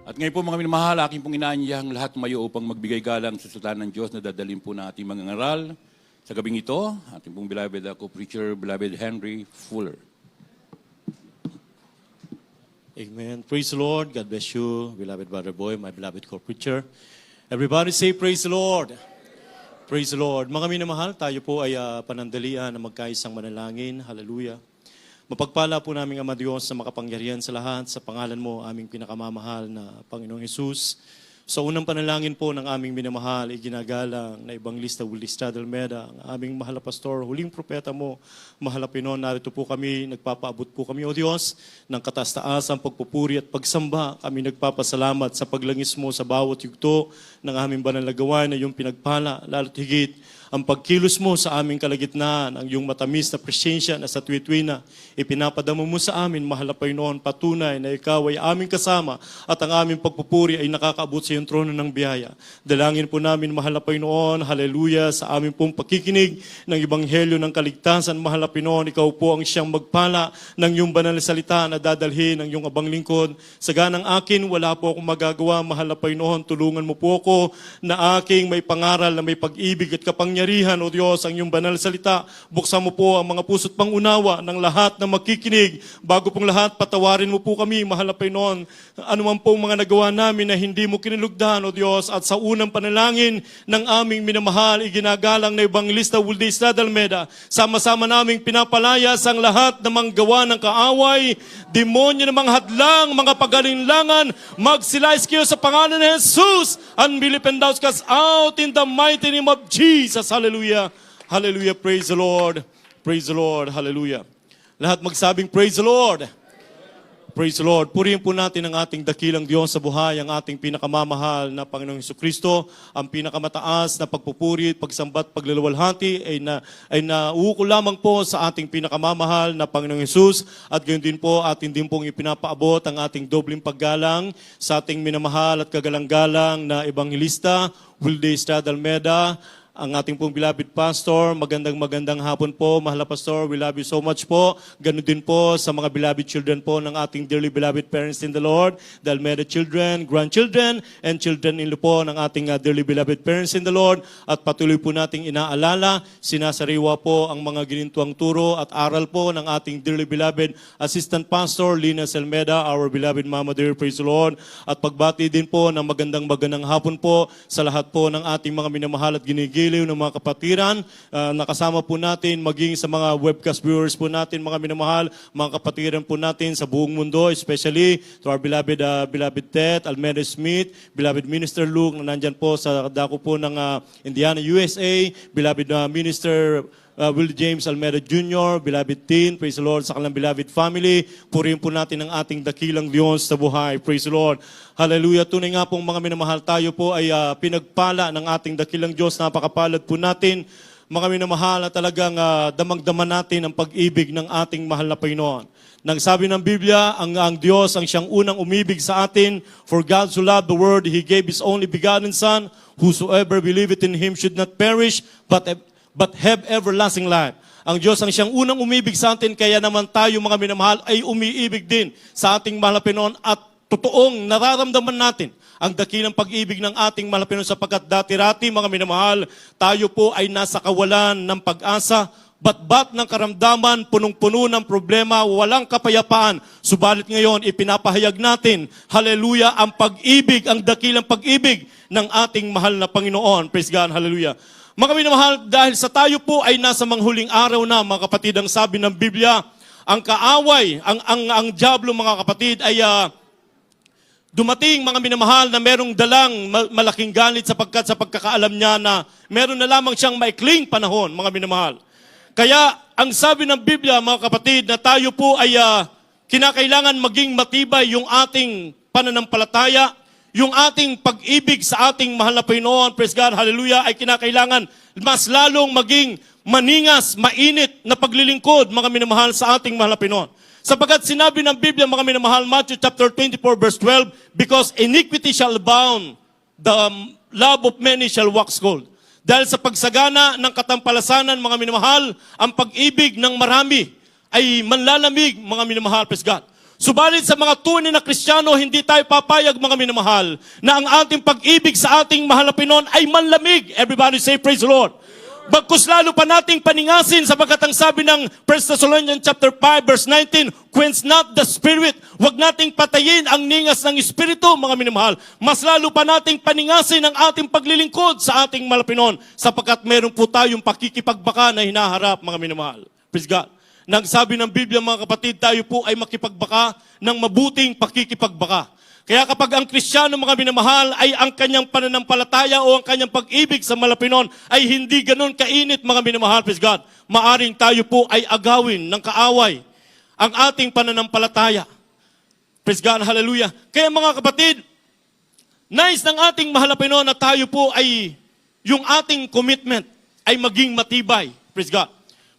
At ngayon po mga minamahal, aking pong inaanyahang lahat tumayo upang magbigay galang sa salita ng Diyos na dadalhin po na ating mga ngaral. Sa gabing ito, ating pong beloved co-preacher, beloved Henry Fuller. Amen. Praise the Lord. God bless you, beloved Brother Boy, my beloved co-preacher. Everybody say, praise the Lord. Praise the Lord. Mga minamahal, tayo po ay panandalian na magkaisang manalangin. Hallelujah. Mapagpala po namin Ama Diyos na makapangyarihan sa lahat sa pangalan mo, aming pinakamamahal na Panginoong Hesus. Sa unang panalangin po ng aming minamahal, iginagalang na Evangelista Willie Almeida, ang aming mahal na pastor, huling propeta mo, mahal na Pinoon, narito po kami, nagpapaabot po kami, O Diyos, ng kataas-taasang pagpupuri at pagsamba. Kami nagpapasalamat sa paglangis mo sa bawat yugto ng aming banal na gawain na iyong pinagpala, lalo't higit ang pagkilos mo sa aming kalagitnaan, ang iyong matamis na presensya na sa tuwi-tuwi na ipinapadama mo sa amin, mahal na Panginoon, patunay na ikaw ay aming kasama at ang aming pagpupuri ay nakakaabot sa iyong trono ng biyaya. Dalangin po namin, mahal na Panginoon, hallelujah, sa aming pong pakikinig ng Ebanghelyo ng Kaligtasan, mahal na Panginoon, ikaw po ang siyang magpala ng iyong banal na salita na dadalhin ng iyong abang lingkod. Sa ganang akin, wala po akong magagawa, mahal na Panginoon, tulungan mo po ako na aking may pangaral na may pag-ibig at kapangyarihan, O Diyos, ang iyong banal salita. Buksan mo po ang mga puso't pangunawa ng lahat na makikinig. Bago pong lahat, patawarin mo po kami, mahal na Panginoon, anuman pong mga nagawa namin na hindi mo kinilugdan, O Diyos. At sa unang panalangin ng aming minamahal, iginagalang na Evangelista Willie Almeida, sama-sama naming pinapalayas ang lahat na manggawa ng kaaway, demonyo ng mga hadlang, mga pagalinlangan, magsilais kayo sa pangalan ni Jesus, unbelief and doubts cast out in the mighty name of Jesus. Hallelujah. Hallelujah. Praise the Lord. Praise the Lord. Hallelujah. Lahat magsabing praise the Lord. Praise the Lord. Purihin po natin ang ating dakilang Diyos sa buhay, ang ating pinakamamahal na Panginoong Hesukristo, ang pinakamataas na pagpupuri, pagsambat, paglalawalhati ay nauukol lamang po sa ating pinakamamahal na Panginoong Hesus, at gayon din po atin din pong ipinapaabot ang ating dobling paggalang sa ating minamahal at kagalang-galang na Evangelista Willie Almeida, ang ating pong beloved pastor. Magandang hapon po, mahal na pastor. We love you so much po. Ganun din po sa mga beloved children po ng ating dearly beloved parents in the Lord, the Almeida children, grandchildren, and children-in-law po ng ating dearly beloved parents in the Lord. At patuloy po nating inaalala, sinasariwa po ang mga ginintuang turo at aral po ng ating dearly beloved assistant pastor, Lina Almeida, our beloved Mama dear, praise the Lord. At pagbati din po ng magandang hapon po sa lahat po ng ating mga minamahal at ginigil ng mga kapatiran, nakasama po natin maging sa mga webcast viewers po natin, mga minamahal, mga kapatiran po natin sa buong mundo, especially to our beloved Ted, Almeida Smith, beloved Minister Luke na nandyan po sa dako po ng Indiana, USA, beloved Minister Will James Almeida Jr., beloved Tin, praise the Lord, sa kanilang beloved family. Purihin po natin ang ating dakilang Diyos sa buhay, praise the Lord. Hallelujah. Tunay nga pong mga minamahal, tayo po ay pinagpala ng ating dakilang Diyos. Napakapalad po natin, mga minamahal, na talagang damang-daman natin ang pag-ibig ng ating mahal na Panginoon. Nang sabi ng Biblia, ang Diyos ang siyang unang umibig sa atin. For God so loved the world, He gave His only begotten Son. Whosoever believeth in Him should not perish, but have everlasting life. Ang Diyos ang siyang unang umibig sa atin, kaya naman tayo mga minamahal ay umiibig din sa ating mahal na Panginoon, at totoong nararamdaman natin ang dakilang pag-ibig ng ating mahal na Panginoon, sapagkat dati-rati mga minamahal, tayo po ay nasa kawalan ng pag-asa, batbat ng karamdaman, punong-puno ng problema, walang kapayapaan. Subalit ngayon, ipinapahayag natin, hallelujah, ang pag-ibig, ang dakilang pag-ibig ng ating mahal na Panginoon. Praise God, hallelujah. Mga minamahal, dahil sa tayo po ay nasa manghuling araw na, mga kapatid, ang sabi ng Biblia, ang kaaway, ang diablo, mga kapatid, ay dumating, mga minamahal, na merong dalang malaking galit, sapagkat sa pagkakaalam niya na meron na lamang siyang maikling panahon, mga minamahal. Kaya ang sabi ng Biblia, mga kapatid, na tayo po ay kinakailangan maging matibay yung ating pananampalataya, yung ating pag-ibig sa ating mahal na Panginoon, praise God, hallelujah, ay kinakailangan mas lalong maging maningas, mainit na paglilingkod, mga minamahal, sa ating mahal na Panginoon. Sapagkat sinabi ng Biblia, mga minamahal, Matthew chapter 24, verse 12, because iniquity shall abound, the love of many shall wax cold. Dahil sa pagsagana ng katampalasanan, mga minamahal, ang pag-ibig ng marami ay manlalamig, mga minamahal, praise God. Subalit sa mga tunay na Kristiyano, hindi tayo papayag, mga minamahal, na ang ating pag-ibig sa ating mahal na Panginoon ay manlamig. Everybody say, praise the Lord. Bagkus lalo pa nating paningasin sapagkat ang sabi ng 1 Thessalonians chapter 5 verse 19, quench not the spirit. Huwag nating patayin ang ningas ng Espiritu, mga minamahal. Mas lalo pa nating paningasin ang ating paglilingkod sa ating malapinon sapagkat meron po tayong pakikipagbaka na hinaharap, mga minamahal. Praise God. Nang sabi ng Biblia, mga kapatid, tayo po ay makipagbaka ng mabuting pakikipagbaka. Kaya kapag ang Kristiyano, mga minamahal, ay ang kanyang pananampalataya o ang kanyang pag-ibig sa malapinon ay hindi ganun kainit, mga minamahal, praise God, maaring tayo po ay agawin ng kaaway ang ating pananampalataya. Praise God, hallelujah. Kaya mga kapatid, nais ng ating mahal na Panginoon na tayo po ay yung ating commitment ay maging matibay. Praise God.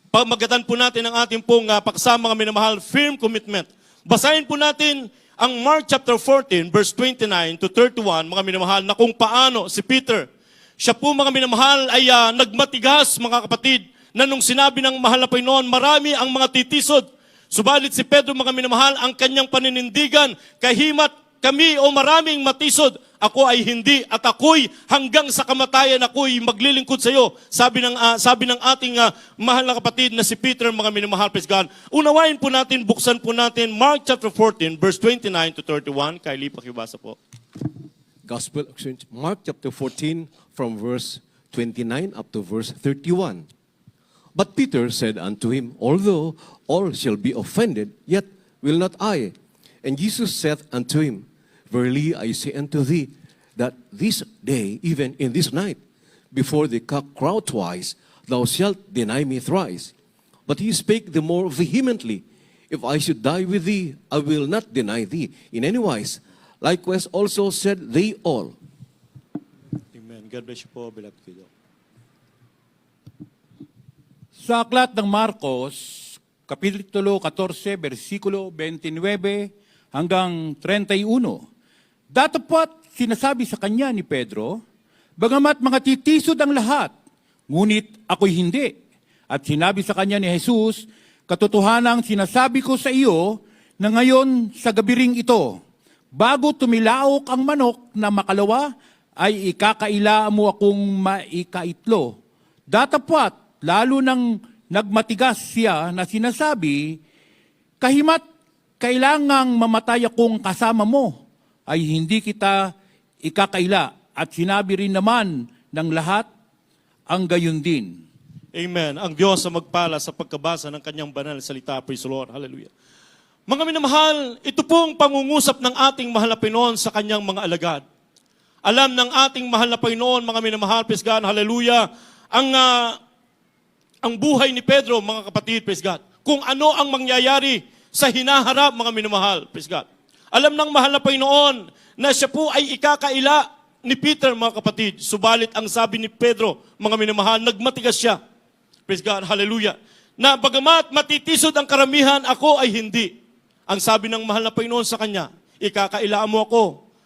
Pagmagatan po natin ang ating pong paksa, mga minamahal, firm commitment. Basahin po natin ang Mark chapter 14, verse 29 to 31, mga minamahal, na kung paano si Peter, siya po, mga minamahal, ay nagmatigas, mga kapatid, na nung sinabi ng mahal na Panginoon, marami ang mga titisod. Subalit si Pedro, mga minamahal, ang kanyang paninindigan, kahimat kami o maraming matisod, ako ay hindi at ako'y hanggang sa kamatayan ako'y maglilingkod sa iyo. Sabi ng ating mahal na kapatid na si Peter, mga minamahal, praise God. Unawain po natin, buksan po natin Mark chapter 14 verse 29 to 31. Kylie, pakibasa po. Gospel, Mark chapter 14 from verse 29 up to verse 31. But Peter said unto him, although all shall be offended, yet will not I. And Jesus saith unto him, verily I say unto thee, that this day, even in this night, before the cock crow twice, thou shalt deny me thrice. But he spake the more vehemently, if I should die with thee, I will not deny thee in any wise. Likewise also said they all. Amen. God bless you po, beloved kayo. Sa aklat ng Marcos, Kapitulo 14, versikulo 29 hanggang 31. Datapwat sinasabi sa kanya ni Pedro, bagamat mga titisod ang lahat, ngunit ako'y hindi. At sinabi sa kanya ni Jesus, katotohanang sinasabi ko sa iyo na ngayon sa gabiring ito, bago tumilaok ang manok na makalawa, ay ikakaila mo akong maikaitlo. Datapwat, lalo nang nagmatigas siya na sinasabi, kahimat kailangang mamatay akong kasama mo, ay hindi kita ikakaila. At sinabi rin naman ng lahat ang gayon din. Amen. Ang Diyos sa magpala sa pagkabasa ng kanyang banal na salita. Praise the Lord. Hallelujah. Mga minamahal, ito pong pangungusap ng ating mahal na Panginoon sa kanyang mga alagad. Alam ng ating mahal na Panginoon, mga minamahal, praise God, hallelujah, ang buhay ni Pedro, mga kapatid, praise God, kung ano ang mangyayari sa hinaharap, mga minamahal, praise God. Alam ng mahal na Panginoon na siya po ay ikakaila ni Peter, mga kapatid. Subalit ang sabi ni Pedro, mga minamahal, nagmatigas siya. Praise God, hallelujah. Na bagamat matitisod ang karamihan, ako ay hindi. Ang sabi ng mahal na Panginoon sa kanya, ikakaila mo ako.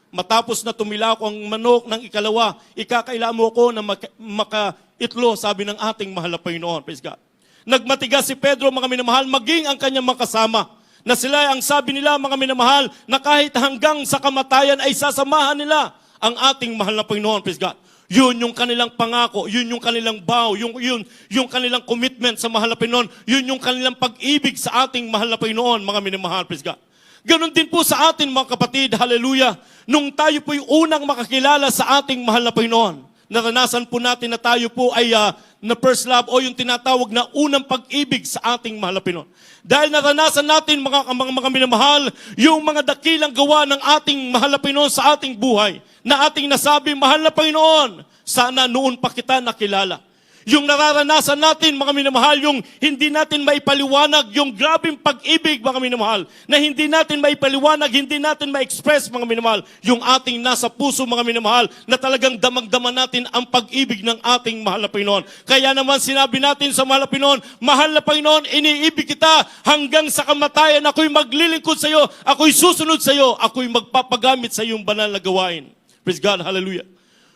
Matapos na tumilak ang manok ng ikalawa, ikakaila mo ako na makaitlo, sabi ng ating mahal na Panginoon. Praise God. Nagmatigas si Pedro, mga minamahal, maging ang kanyang makasama. Na sila, ang sabi nila, mga minamahal, na kahit hanggang sa kamatayan ay sasamahan nila ang ating mahal na Panginoon. Praise God. Yun yung kanilang pangako, yun yung kanilang vow, yung kanilang commitment sa mahal na Panginoon, yun yung kanilang pag-ibig sa ating mahal na Panginoon, mga minamahal. Praise God. Ganon din po sa atin, mga kapatid, hallelujah, nung tayo po'y unang makakilala sa ating mahal na Panginoon. Naranasan po natin na tayo po ay na first love o yung tinatawag na unang pag-ibig sa ating mahal na Panginoon. Dahil naranasan natin, mga minamahal, yung mga dakilang gawa ng ating mahal na Panginoon sa ating buhay, na ating nasabi, mahal na Panginoon, sana noon pa kita nakilala. Yung nararanasan natin, mga minamahal, yung hindi natin maipaliwanag, yung grabing pag-ibig, mga minamahal, na hindi natin maipaliwanag, hindi natin ma-express, mga minamahal, yung ating nasa puso, mga minamahal, na talagang damang-dama natin ang pag-ibig ng ating mahal na Panginoon. Kaya naman sinabi natin sa mahal na Panginoon, iniibig kita hanggang sa kamatayan, ako'y maglilingkod sa iyo, ako'y susunod sa iyo, ako'y magpapagamit sa iyong banal na gawain. Praise God, hallelujah.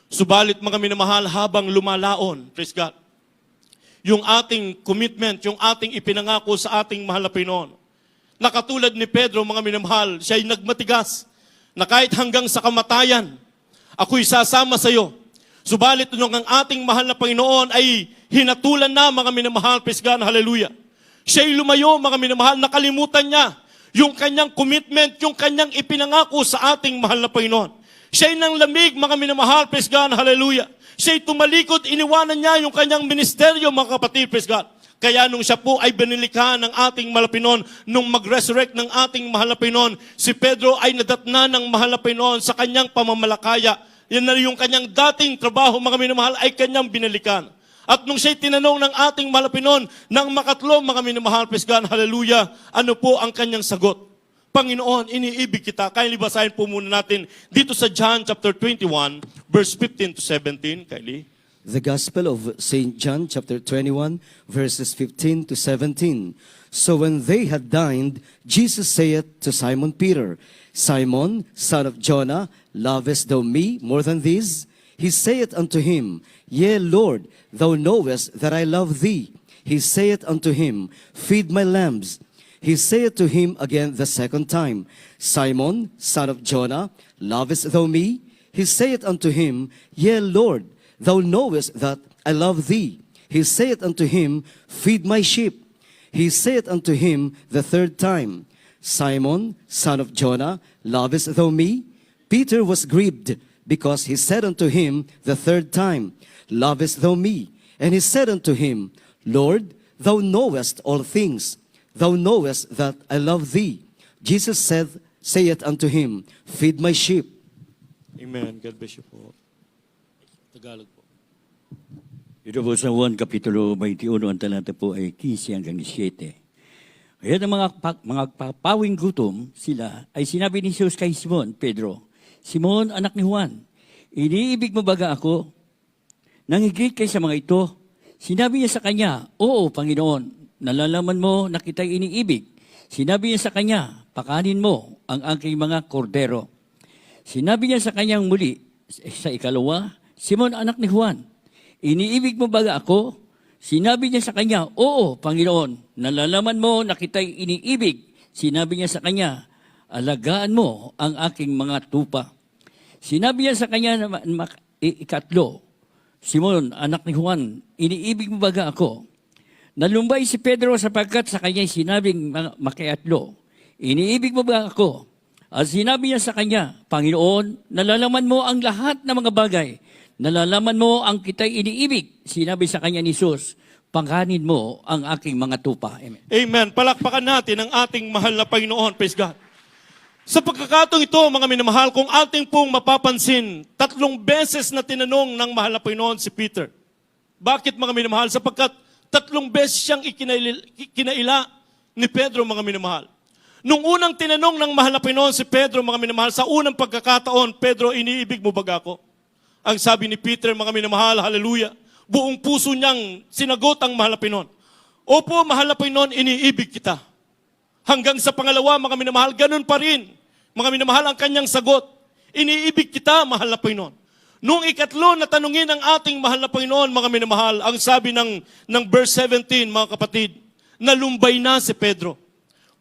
Subalit, mga minamahal, habang lumalaon, praise God, yung ating commitment, yung ating ipinangako sa ating mahal na Panginoon, na katulad ni Pedro, mga minamahal, siya ay nagmatigas na kahit hanggang sa kamatayan, ako'y sasama sa iyo. Subalit nung ang ating mahal na Panginoon ay hinatulan na, mga minamahal, praise God, hallelujah. Siya'y lumayo, mga minamahal, nakalimutan niya yung kanyang commitment, yung kanyang ipinangako sa ating mahal na Panginoon. Siya'y nang lamig, mga minamahal, praise God, hallelujah. Siya'y tumalikod, iniwanan niya yung kanyang ministeryo, mga kapatid, praise God. Kaya nung siya po ay binilikha ng ating mahal na Panginoon, nung mag-resurrect ng ating mahal na Panginoon, si Pedro ay nadatna ng mahal na Panginoon sa kanyang pamamalakaya. Yan na yung kanyang dating trabaho, mga minamahal, ay kanyang binalikan. At nung siya'y tinanong ng ating mahal na Panginoon, ng makatlo, mga minamahal, praise God, hallelujah, ano po ang kanyang sagot? Panginoon, iniibig kita. Kaya libasahin po muna natin dito sa John chapter 21, verse 15 to 17. Kylie. The Gospel of St. John, chapter 21, verses 15 to 17. So when they had dined, Jesus saith to Simon Peter, Simon, son of Jonah, lovest thou me more than these? He saith unto him, Yea, Lord, thou knowest that I love thee. He saith unto him, Feed my lambs. He saith to him again the second time, Simon, son of Jonah, lovest thou me? He saith unto him, Yea, Lord, thou knowest that I love thee. He saith unto him, Feed my sheep. He saith unto him the third time, Simon, son of Jonah, lovest thou me? Peter was grieved, because he said unto him the third time, Lovest thou me? And he said unto him, Lord, thou knowest all things. Thou knowest that I love thee. Jesus saith unto him, Feed my sheep. Amen. God bless you po. Tagalog po. Ito po sa Juan Kapitulo 21, ang talata po ay 15 hanggang 17. Kaya ng mga papawing gutom sila, ay sinabi ni Jesus kay Simon, Pedro, Simon, anak ni Juan, iniibig mo baga ako? Nangigit kay sa mga ito. Sinabi niya sa kanya, Oo, Panginoon, nalalaman mo na kita'y iniibig. Sinabi niya sa kanya, pakanin mo ang aking mga kordero. Sinabi niya sa kanyang muli, sa ikalawa, Simon, anak ni Juan, iniibig mo baga ako? Sinabi niya sa kanya, Oo, Panginoon, nalalaman mo na kita'y iniibig. Sinabi niya sa kanya, alagaan mo ang aking mga tupa. Sinabi niya sa kanya na ikatlo, Simon, anak ni Juan, iniibig mo baga ako? Nalumbay si Pedro sapagkat sa kanya sinabing makiatlo, iniibig mo ba ako? At sinabi niya sa kanya, Panginoon, nalalaman mo ang lahat ng mga bagay. Nalalaman mo ang kita'y iniibig. Sinabi sa kanya ni Jesus, pangkanin mo ang aking mga tupa. Amen. Amen. Palakpakan natin ang ating mahal na Panginoon. Praise God. Sa pagkakataong ito, mga minamahal, kung ating pong mapapansin, 3 beses na tinanong ng mahal na Panginoon si Peter. Bakit, mga minamahal? Sapagkat 3 beses siyang ikinaila ni Pedro, mga minamahal. Nung unang tinanong ng mahal na Panginoon si Pedro, mga minamahal, sa unang pagkakataon, Pedro, iniibig mo ba ako? Ang sabi ni Peter, mga minamahal, hallelujah, buong puso niyang sinagot ang mahal na Panginoon. Opo, mahal na Panginoon, iniibig kita. Hanggang sa pangalawa, mga minamahal, ganun pa rin. Mga minamahal, ang kanyang sagot, iniibig kita, mahal na Panginoon. Nung ikatlo na tanungin ang ating mahal na Panginoon, mga minamahal, ang sabi ng verse 17, mga kapatid, nalumbay na si Pedro.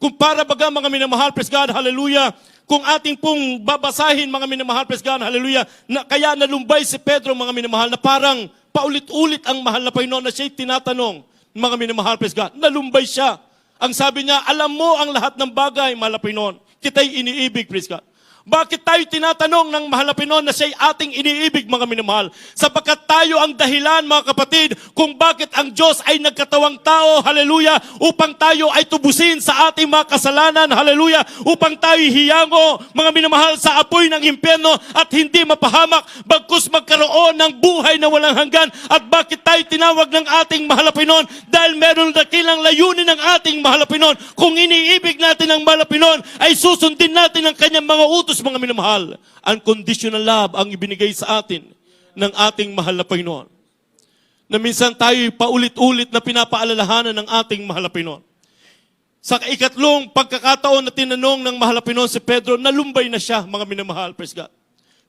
Kung para baga, mga minamahal, praise God, hallelujah, kung ating pong babasahin, mga minamahal, praise God, hallelujah, kaya nalumbay si Pedro, mga minamahal, na parang paulit-ulit ang mahal na Panginoon na siya'y tinatanong, mga minamahal, praise God, nalumbay siya. Ang sabi niya, alam mo ang lahat ng bagay, mahal na Panginoon, kita'y iniibig, praise God. Bakit tayo tinatanong ng mahal na Panginoon na siya'y ating iniibig, mga minamahal? Sapagkat tayo ang dahilan, mga kapatid, kung bakit ang Diyos ay nagkatawang tao, hallelujah, upang tayo ay tubusin sa ating mga kasalanan, hallelujah, upang tayo hiyango, mga minamahal, sa apoy ng impyerno at hindi mapahamak, bagkus magkaroon ng buhay na walang hanggan. At bakit tayo tinawag ng ating mahal na Panginoon? Dahil meron dakilang layunin ng ating mahal na Panginoon. Kung iniibig natin ang mahal na Panginoon, ay susundin natin ang kanyang mga utos, mga minamahal. Unconditional love ang ibinigay sa atin ng ating mahal na Panginoon. Na minsan tayo paulit-ulit na pinapaalalahanan ng ating mahal na Panginoon. Sa ikatlong pagkakataon na tinanong ng mahal na Panginoon si Pedro, nalumbay na siya, mga minamahal, praise God.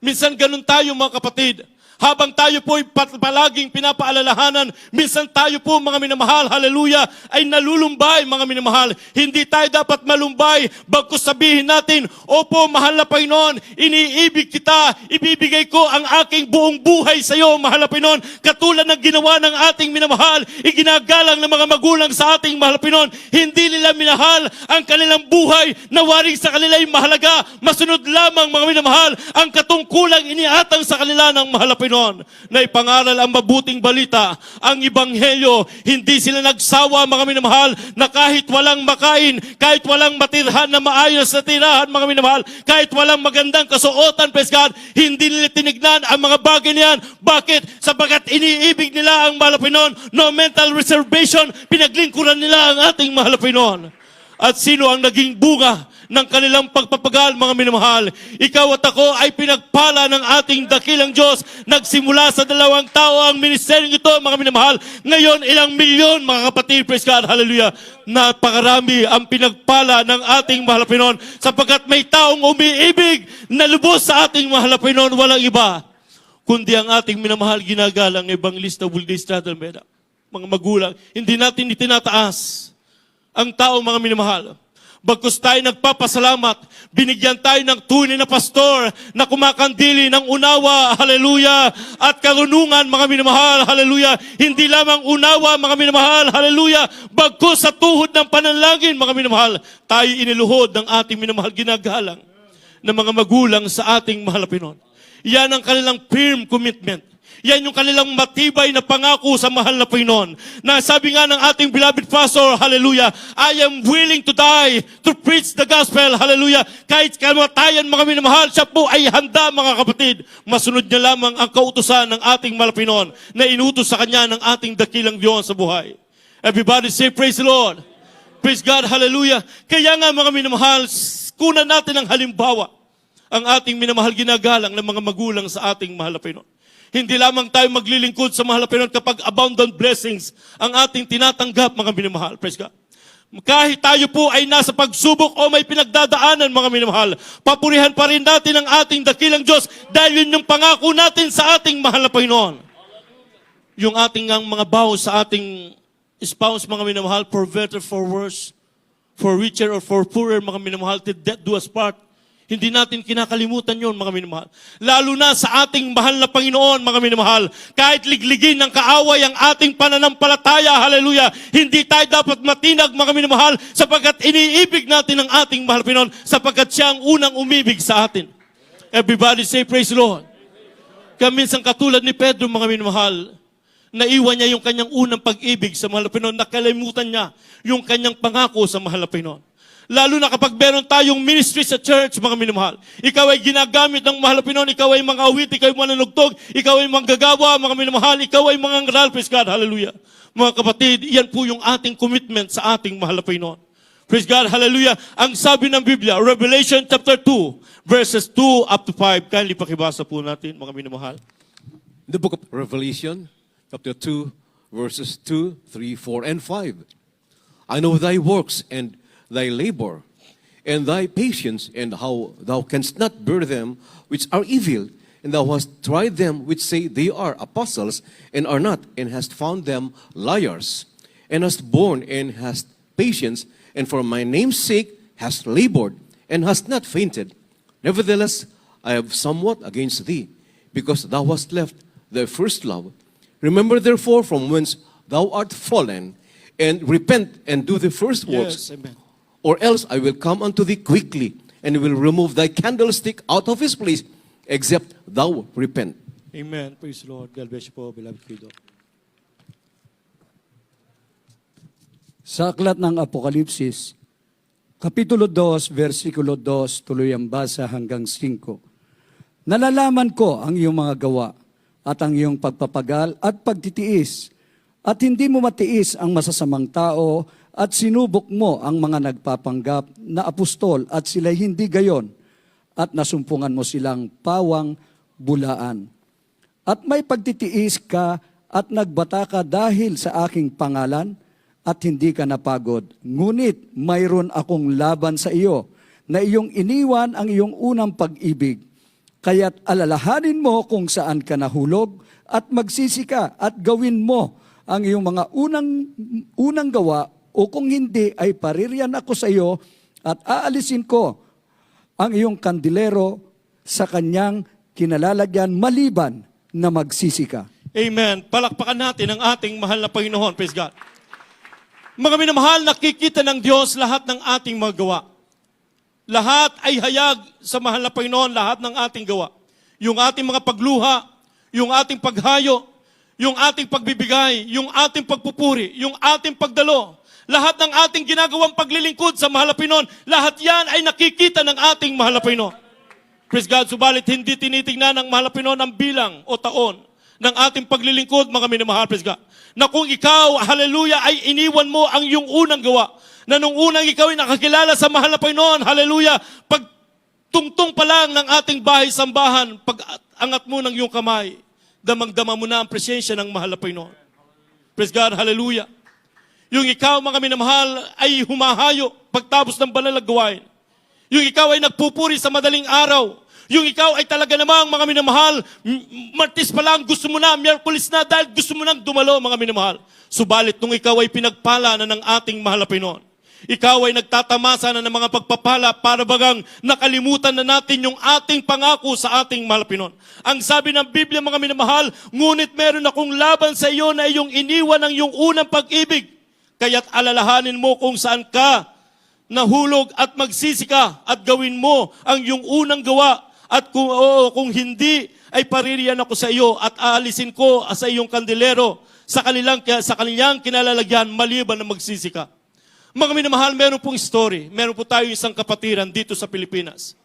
Minsan ganun tayo, mga kapatid. Habang tayo po ay palaging pinapaalalahanan, minsan tayo po mga minamahal, hallelujah, ay nalulumbay mga minamahal. Hindi tayo dapat malumbay, bagkus sabihin natin, opo, mahal na Panginoon, iniibig kita, ibibigay ko ang aking buong buhay sa iyo, mahal na Panginoon. Katulad ng ginawa ng ating minamahal, iginagalang ng mga magulang sa ating mahal na Panginoon. Hindi nila minahal ang kanilang buhay na waring sa kanila ay mahalaga. Masunod lamang mga minamahal, ang katungkulang iniatang sa kanila ng mahal na Panginoon na ipangaral ang mabuting balita, ang ebanghelyo. Hindi sila nagsawa mga minamahal na kahit walang makain, kahit walang matirhan na maayos na tirahan mga minamahal, kahit walang magandang kasuotan, praise God, hindi nila tinignan ang mga bagay niyan. Bakit? Sapagat iniibig nila ang mahal na Panginoon. No mental reservation, pinaglingkuran nila ang ating mahal na Panginoon. At sino ang naging bunga ng kanilang pagpapagal, mga minamahal? Ikaw at ako ay pinagpala ng ating dakilang Diyos. Nagsimula sa 2 tao ang ministeryong ito, mga minamahal. Ngayon, ilang milyon, mga kapatid, praise God, hallelujah. Napakarami ang pinagpala ng ating mahal na Panginoon, sapagkat may taong umiibig na lubos sa ating mahal na Panginoon, walang iba kundi ang ating minamahal ginagalang Evangelista Wilde Stradalmeda. Mga magulang, hindi natin itinataas ang tao, mga minamahal. Bagkus tayo nagpapasalamat, binigyan tayo ng tunay na pastor na kumakandili ng unawa, hallelujah, at karunungan, mga minamahal, hallelujah. Hindi lamang unawa, mga minamahal, hallelujah, bagkus sa tuhod ng panalangin, mga minamahal, tayo iniluhod ng ating minamahal ginagalang ng mga magulang sa ating mahal na Panginoon. Yan ang kanilang firm commitment. Yan yung kanilang matibay na pangako sa mahal na Panginoon. Na sabi nga ng ating beloved pastor, hallelujah, I am willing to die to preach the gospel, hallelujah. Kahit kamatayan, mga minamahal, siya po ay handa, mga kapatid. Masunod niya lamang ang kautusan ng ating mahal na Panginoon na inutos sa kanya ng ating dakilang Diyos sa buhay. Everybody say, praise the Lord. Praise God, hallelujah. Kaya nga, mga minamahal, kunan natin ang halimbawa ang ating minamahal ginagalang ng mga magulang sa ating mahal na Panginoon. Hindi lamang tayo maglilingkod sa mahal na Panginoon kapag abundant blessings ang ating tinatanggap, mga minamahal. Praise God. Kahit tayo po ay nasa pagsubok o may pinagdadaanan, mga minamahal, papurihan pa rin natin ang ating dakilang Diyos dahil yun yung pangako natin sa ating mahal na Panginoon. Yung ating mga vow sa ating spouse, mga minamahal, for better, for worse, for richer or for poorer, mga minamahal, till death do us part. Hindi natin kinakalimutan yon, mga minamahal. Lalo na sa ating mahal na Panginoon, mga minamahal. Kahit ligligin ng kaaway ang ating pananampalataya, hallelujah, hindi tayo dapat matinag, mga minamahal, sapagkat iniibig natin ang ating mahal na Panginoon, sapagkat siya ang unang umibig sa atin. Everybody say, praise the Lord. Kaya minsan katulad ni Pedro, mga minamahal, naiwan niya yung kanyang unang pag-ibig sa mahal na Panginoon, nakalimutan niya yung kanyang pangako sa mahal na Panginoon. Lalo na kapag meron tayong ministry sa church, mga minamahal. Ikaw ay ginagamit ng mahal na Panginoon, ikaw ay mga awit, ikaw ay mananugtog, ikaw ay manggagawa, mga minamahal, ikaw ay mga ngaral, praise God, hallelujah. Mga kapatid, yan po yung ating commitment sa ating mahal na Panginoon. Praise God, hallelujah. Ang sabi ng Biblia, Revelation chapter 2, verses 2 up to 5. Kindly pakibasa po natin, mga minamahal. The book of Revelation, chapter 2, verses 2, 3, 4, and 5. I know thy works and thy labor, and thy patience, and how thou canst not bear them which are evil, and thou hast tried them which say they are apostles, and are not, and hast found them liars, and hast borne, and hast patience, and for my name's sake hast labored, and hast not fainted. Nevertheless, I have somewhat against thee, because thou hast left thy first love. Remember therefore from whence thou art fallen, and repent, and do the first works. Yes, amen. Or else I will come unto thee quickly, and will remove thy candlestick out of his place, except thou repent. Amen. Praise the Lord. God bless you po, beloved Credo. Sa aklat ng Apokalipsis, Kapitulo 2, versikulo 2, tuloy ang basa hanggang 5. Nalalaman ko ang iyong mga gawa at ang iyong pagpapagal at pagtitiis, at hindi mo matiis ang masasamang tao, at sinubok mo ang mga nagpapanggap na apostol at sila'y hindi gayon, at nasumpungan mo silang pawang bulaan. At may pagtitiis ka at nagbata ka dahil sa aking pangalan at hindi ka napagod. Ngunit mayroon akong laban sa iyo na iyong iniwan ang iyong unang pag-ibig. Kaya't alalahanin mo kung saan ka nahulog at magsisi ka at gawin mo ang iyong mga unang gawa, o kung hindi ay paririyan ako sa iyo at aalisin ko ang iyong kandilero sa kanyang kinalalagyan maliban na magsisi ka. Amen. Palakpakan natin ang ating mahal na Panginoon. Praise God. Mga minamahal, nakikita ng Diyos lahat ng ating mga gawa. Lahat ay hayag sa mahal na Panginoon, lahat ng ating gawa. Yung ating mga pagluha, yung ating paghayo, yung ating pagbibigay, yung ating pagpupuri, yung ating pagdalo, lahat ng ating ginagawang paglilingkod sa mahal na Panginoon, lahat yan ay nakikita ng ating mahal na Panginoon. Praise God, subalit hindi tinitingnan ng mahal na Panginoon ang bilang o taon ng ating paglilingkod, mga minamahal, praise God. Na kung ikaw, hallelujah, ay iniwan mo ang iyong unang gawa, na nung unang ikaw ay nakakilala sa mahal na Panginoon, hallelujah, pag tungtong pa lang ng ating bahay-sambahan, pag angat mo ng iyong kamay, damang-dama mo na ang presensya ng mahal na Panginoon. Praise God, hallelujah. Yung ikaw, mga minamahal, ay humahayo pagtapos ng banal na gawain. Yung ikaw ay nagpupuri sa madaling araw. Yung ikaw ay talaga namang, mga minamahal, Martes pa lang gusto mo na, Miyerkules na, dahil gusto mo nang dumalo, mga minamahal. Subalit nung ikaw ay pinagpala na ng ating mahal na Panginoon, ikaw ay nagtatamasa na ng mga pagpapala para bagang nakalimutan na natin yung ating pangako sa ating mahal na Panginoon. Ang sabi ng Biblia, mga minamahal, ngunit meron akong laban sa iyo na iyong iniwan ng iyong unang pag-ibig. Kaya't alalahanin mo kung saan ka nahulog at magsisi ka at gawin mo ang iyong unang gawa. At kung hindi, ay paririyan ako sa iyo at aalisin ko sa iyong kandilero sa kanilang kinalalagyan maliban na magsisi ka. Mga minamahal, meron pong story. Meron po tayo isang kapatiran dito sa Pilipinas.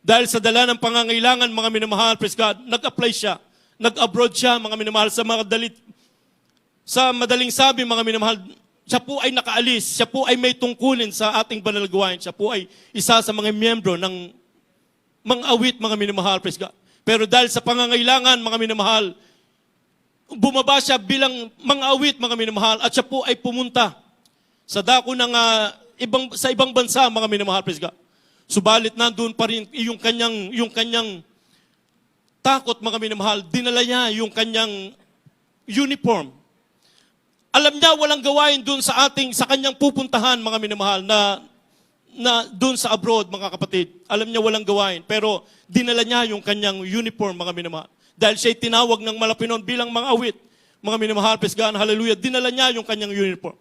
Dahil sa dala ng pangangailangan, mga minamahal, praise God, nag-apply siya. Nag-abroad siya, mga minamahal, sa madaling sabi, mga minamahal, siya po ay nakaalis. Siya po ay may tungkulin sa ating banal na gawain. Siya po ay isa sa mga miyembro ng mga awit, mga minamahal, praise God. Pero dahil sa pangangailangan, mga minamahal, bumaba siya bilang mga awit, mga minamahal, at siya po ay pumunta sa dako ng sa ibang bansa, mga minamahal, praise God. Subalit nandoon pa rin yung kanyang takot, mga minamahal. Dinala niya yung kanyang uniform. Alam niya walang gawain doon sa kanyang pupuntahan, mga minamahal, na doon sa abroad, mga kapatid. Alam niya walang gawain, pero dinala niya yung kanyang uniform, mga minamahal. Dahil siya'y tinawag ng Malapinon bilang mga awit, mga minamahal, praise God, hallelujah, dinala niya yung kanyang uniform.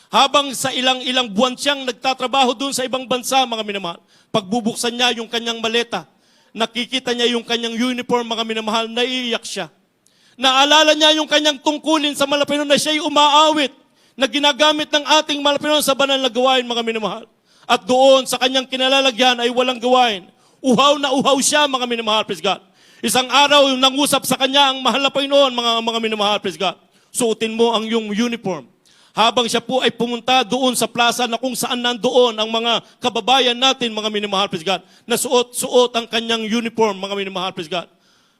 Habang sa ilang buwan siyang nagtatrabaho doon sa ibang bansa, mga minamahal, pagbubuksan niya yung kanyang maleta, nakikita niya yung kanyang uniform, mga minamahal, naiiyak siya. Naalala niya yung kanyang tungkulin sa Malapinon na siya'y umaawit, na ginagamit ng ating Malapinon sa banal na gawain, mga minamahal. At doon sa kanyang kinalalagyan ay walang gawain. Uhaw na uhaw siya, mga minamahal, praise God. Isang araw, nangusap sa kanya ang mahal na Panginoon, mga minamahal, praise God. Suotin mo ang iyong uniform. Habang siya po ay pumunta doon sa plaza na kung saan nandoon ang mga kababayan natin, mga minamahal, praise God, na suot ang kanyang uniform, mga minamahal, praise God.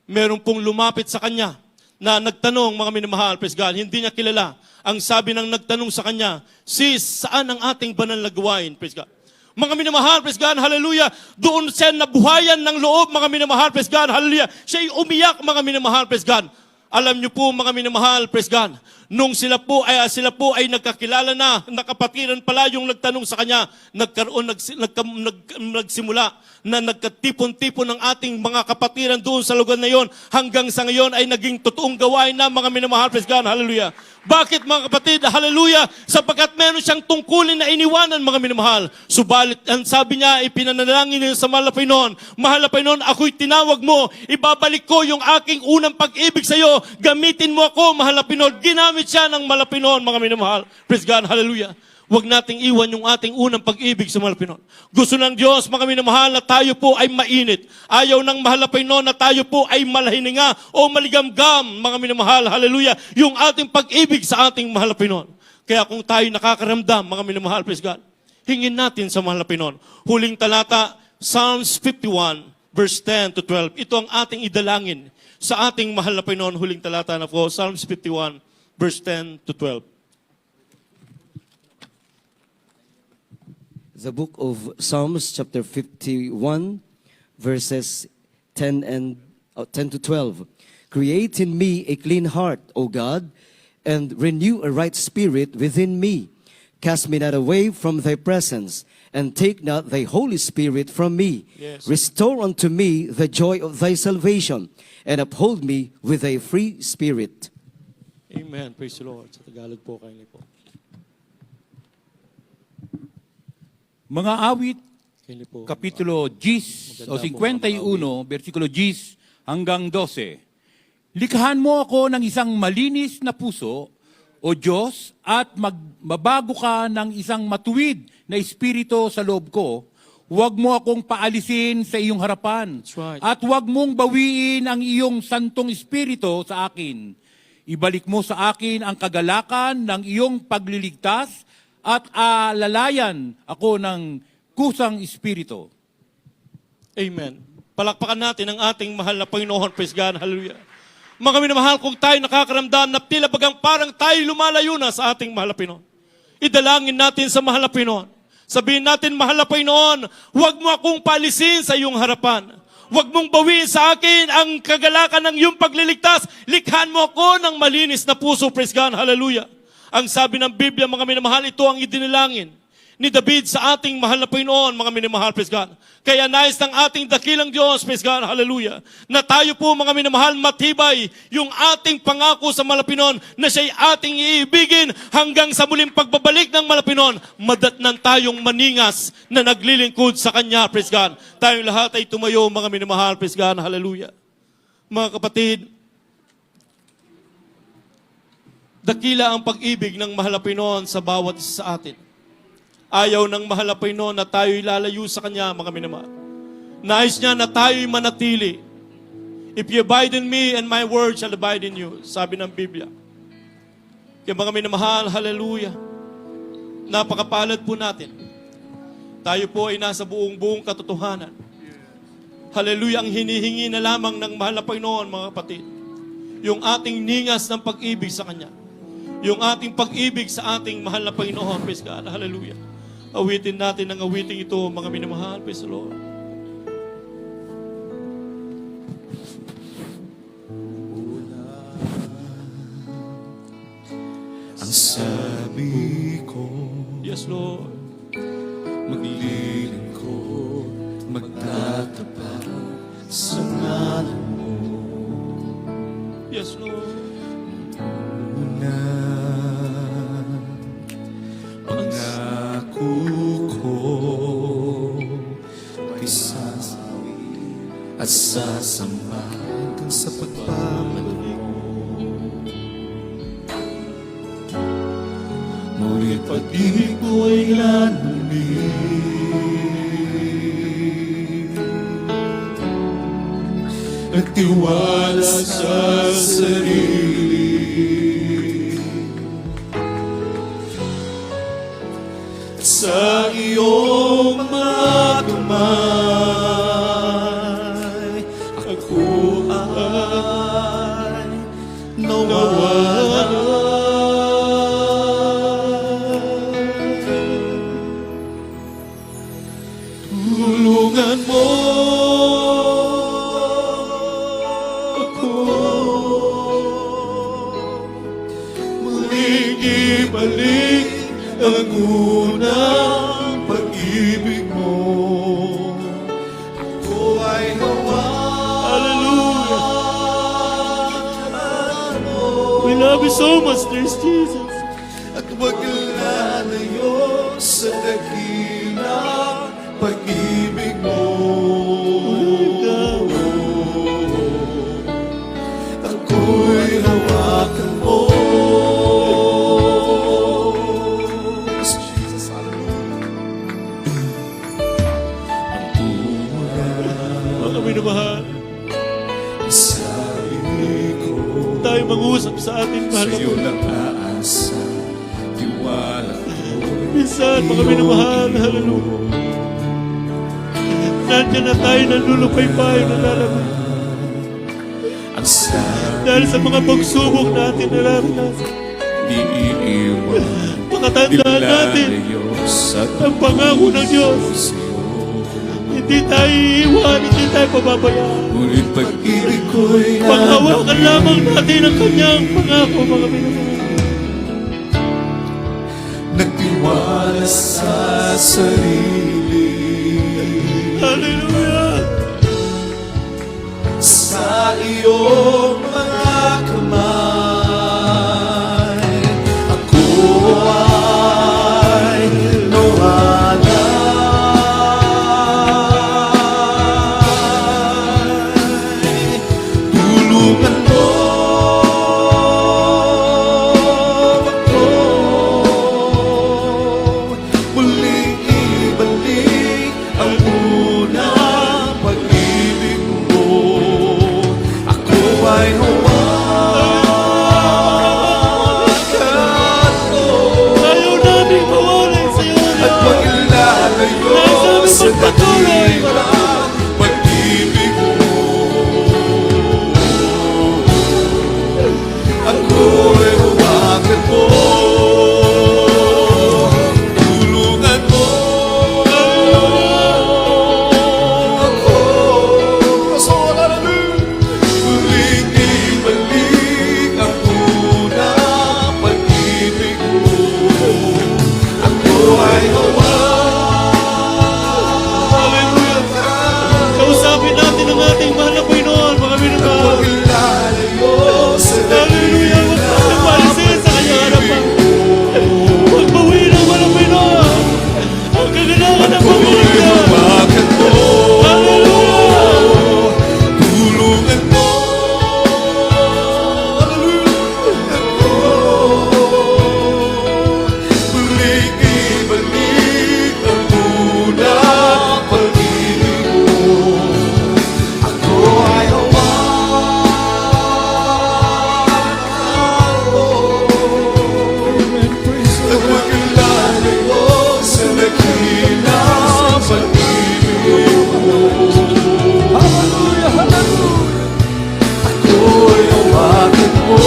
Meron pong lumapit sa kanya na nagtanong, mga minamahal, praise God, hindi niya kilala. Ang sabi ng nagtanong sa kanya, sis, saan ang ating banal na gawain, praise God? Mga minamahal, praise God, hallelujah, doon siya nabuhayan ng loob, mga minamahal, praise God, hallelujah. Siya'y umiyak, mga minamahal, praise God. Alam niyo po, mga minamahal, praise God, nung sila po ay nagkakilala na, nakapatiran pala yung nagtanong sa kanya, nagsimula na nagkatipon-tipon ng ating mga kapatiran doon sa lugar na yon, hanggang sa ngayon ay naging totoong gawain na, mga minamahal, praise God, hallelujah. Bakit, mga kapatid, hallelujah? Sapagkat meron siyang tungkulin na iniwanan, mga minamahal. Subalit, ang sabi niya, ipinanalangin niya sa mahal na Panginoon, mahal na Panginoon, ako'y tinawag mo, ibabalik ko yung aking unang pag-ibig sa iyo, gamitin mo ako, mahal na Panginoon. Ginamit siya ng mahal na Panginoon, mga minamahal. Praise God, hallelujah. Huwag nating iwan yung ating unang pag-ibig sa mahal na Panginoon. Gusto ng Diyos, mga minamahal, na tayo po ay mainit. Ayaw ng mahal na Panginoon na tayo po ay malahininga o maligamgam, mga minamahal, hallelujah, yung ating pag-ibig sa ating mahal na Panginoon. Kaya kung tayo nakakaramdam, mga minamahal, praise God, hingin natin sa mahal na Panginoon. Huling talata, Psalms 51, verse 10 to 12. Ito ang ating idalangin sa ating mahal na Panginoon. Huling talata na po, Psalms 51, verse 10 to 12. The book of Psalms chapter 51 verses 10 to 12. Create in me a clean heart, O God, and renew a right spirit within me. Cast me not away from thy presence, and take not thy Holy Spirit from me. Yes. Restore unto me the joy of thy salvation, and uphold me with a free spirit. Amen. Praise the Lord. Sa Tagalog po, kayo po. Mga awit, Kayo po. Kapitulo 10 o 51, versikulo 10 hanggang 12. Likhahan mo ako ng isang malinis na puso, O Diyos, at mabago ka ng isang matuwid na espiritu sa loob ko. Huwag mo akong paalisin sa iyong harapan. That's right. At huwag mong bawiin ang iyong santong espiritu sa akin. Ibalik mo sa akin ang kagalakan ng iyong pagliligtas at alalayan ako ng kusang espiritu. Amen. Palakpakan natin ang ating mahal na Panginoon. Praise God. Hallelujah. Mga minamahal, kung tayo nakakaramdam na tila bagang parang tayo lumalayo na sa ating mahal na Panginoon, idalangin natin sa mahal na Panginoon. Sabihin natin, mahal na Panginoon, huwag mo akong paalisin sa iyong harapan. Huwag mong bawiin sa akin ang kagalakan ng iyong pagliligtas. Likhan mo ako ng malinis na puso. Praise God. Hallelujah. Ang sabi ng Biblia, mga minamahal, ito ang idinilangin ni David sa ating mahal na Panginoon, mga minamahal, praise God. Kaya nais ng ating dakilang Diyos, praise God, hallelujah, na tayo po, mga minamahal, matibay yung ating pangako sa Malapinon na siya'y ating iibigin hanggang sa muling pagbabalik ng Malapinon, madatnan tayong maningas na naglilingkod sa Kanya, praise God. Tayong lahat ay tumayo, mga minamahal, praise God, hallelujah. Mga kapatid, dakila ang pag-ibig ng mahal na Panginoon sa bawat isa sa atin. Ayaw ng mahal na Panginoon na tayo'y lalayo sa Kanya, mga minamahal. Nais niya na tayo'y manatili. If you abide in me and my word shall abide in you, sabi ng Biblia. Kaya mga minamahal, hallelujah. Napakapalad po natin. Tayo po ay nasa buong katotohanan. Hallelujah, ang hinihingi na lamang ng mahal na Panginoon, mga kapatid. Yung ating ningas ng pag-ibig sa Kanya. Yung ating pag-ibig sa ating mahal na Panginoon, praise God, hallelujah. Awitin natin ang awiting ito, mga minamahal, praise the Lord. Ang sabi ko, Yes, Lord. maglilingkod, magtatapat sa ngalan mo Yes, Lord. na pangako ko ay sasawi at sasamba hanggang sa pagpapalik mo. Ngunit pag-ibig ko ay lanunin, nagtiwala sa sarili, at sa iyong mga kamay ako ay nawala. Tulungan mo ako muling ibalik ang unang pag-ibig mo. Ako ay hawaan mo. We love you so much, dear Jesus. At huwag lalayo sa dakilang pag-ibig mo. Ako'y hawakan mo. Jesus, hallelujah. Ang tunay Mga minamahal, sabi ko, tayo mag-usap sa ating mahal na sa'yo Panginoon. lang aasa, tiwala ko. Minsan, mga minamahal, hallelujah. Nandiyan na tayo nalulupay-pay, nalalaman. Ang sabi Dahil sa mga pagsubok natin, nalalaman. di iiwan, Pakatandaan natin dilalayo sa ang pangako ng Diyos. sa'yo. Hindi tayo iiwan, hindi tayo pababayaan. Ngunit pag-ibig ko'y Panghawakan lamang natin ang kanyang pangako, mga minamahal. nagtiwala sa sarili. Hallelujah! Sa iyong mga kamay, ako ay nawalay. Tulungan mo ako, muling ibalik ang unang pag-ibig mo. Ako ay hawakan mo Ayaw namin mawalay sa iyo, at Lord. maglalayo sa dakilang pag-ibig mo. Ako ay hawakan mo, tulungan mo ako. Muling ibalik ang unang pag-ibig mo. Ako ay Hallelujah! Kausapin natin ang ating mahal na Panginoon, mga minamahal. maglalayo sa Hallelujah! Huwag tayo palisin sa kanyang harapan. Huwag bawiin ang mahal na Panginoon. Ang kaganahan ng pamilya. hawakan mo, Hallelujah! tulungan mo. Muling ibalik ang unang pag-ibig mo. Ako ay hawakan mo at maglalayo sa dakilang pag-ibig mo. Ako'y hawakan mo.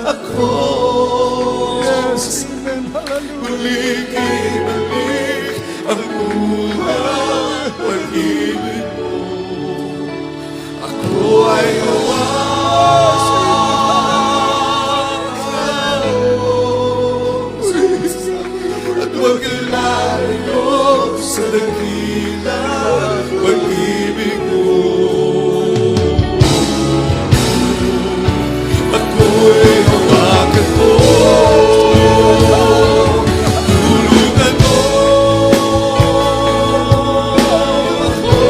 Ako, muling ibalik ang unang pag-ibig mo. Ako ay hawakan mo at maglalayo sa dakilang pag-ibig mo. Ako'y hawakan mo, tulungan mo ako.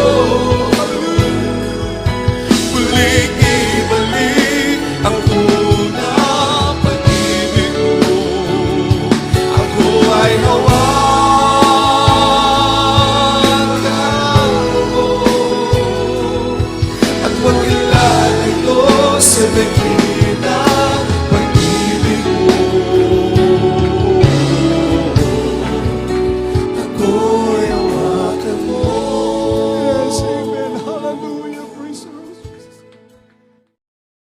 Muling ibalik ang unang pag-ibig mo. Ako ay hawakan mo at maglalayo sa dakilang